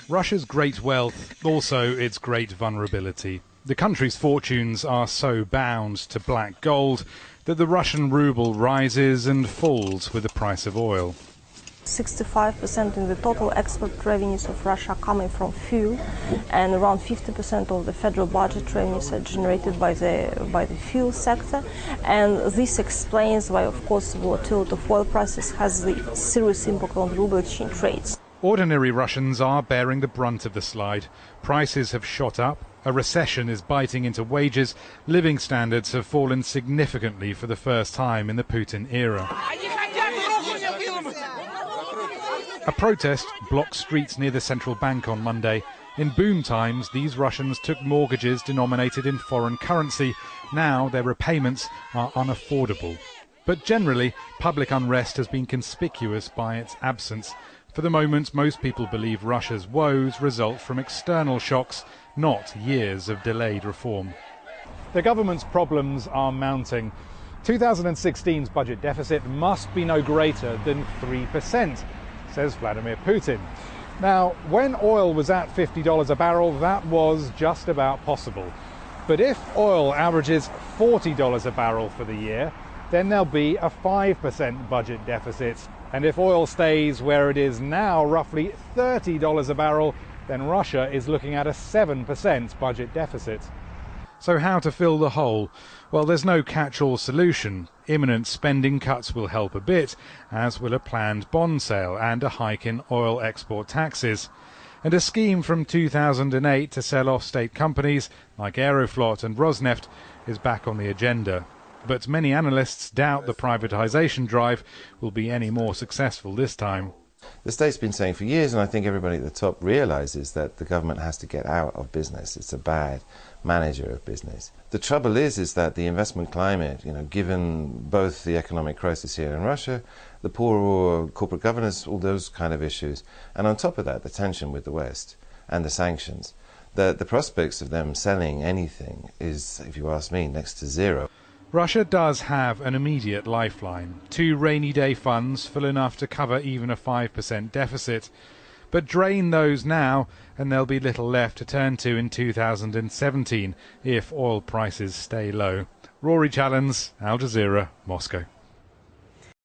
Russia's great wealth, also its great vulnerability. The country's fortunes are so bound to black gold that the Russian ruble rises and falls with the price of oil. 65% in the total export revenues of Russia are coming from fuel, and around 50% of the federal budget revenues are generated by the fuel sector. And this explains why, of course, the volatility of oil prices has the serious impact on the ruble exchange rates. Ordinary Russians are bearing the brunt of the slide. Prices have shot up, a recession is biting into wages, living standards have fallen significantly for the first time in the Putin era. A protest blocked streets near the central bank on Monday. In boom times, these Russians took mortgages denominated in foreign currency. Now their repayments are unaffordable. But generally, public unrest has been conspicuous by its absence. For the moment, most people believe Russia's woes result from external shocks, not years of delayed reform. The government's problems are mounting. 2016's budget deficit must be no greater than 3%, says Vladimir Putin. Now, when oil was at $50 a barrel, that was just about possible. But if oil averages $40 a barrel for the year, then there'll be a 5% budget deficit. And if oil stays where it is now, roughly $30 a barrel, then Russia is looking at a 7% budget deficit. So how to fill the hole? Well, there's no catch-all solution. Imminent spending cuts will help a bit, as will a planned bond sale and a hike in oil export taxes. And a scheme from 2008 to sell off state companies like Aeroflot and Rosneft is back on the agenda. But many analysts doubt the privatisation drive will be any more successful this time. The state's been saying for years, and I think everybody at the top realises that the government has to get out of business. It's a bad manager of business. The trouble is that the investment climate, given both the economic crisis here in Russia, the poor corporate governance, all those kind of issues, and on top of that, the tension with the West and the sanctions, the prospects of them selling anything is, if you ask me, next to zero. Russia does have an immediate lifeline, 2 rainy day funds full enough to cover even a 5% deficit. But drain those now and there'll be little left to turn to in 2017 if oil prices stay low. Rory Challens, Al Jazeera, Moscow.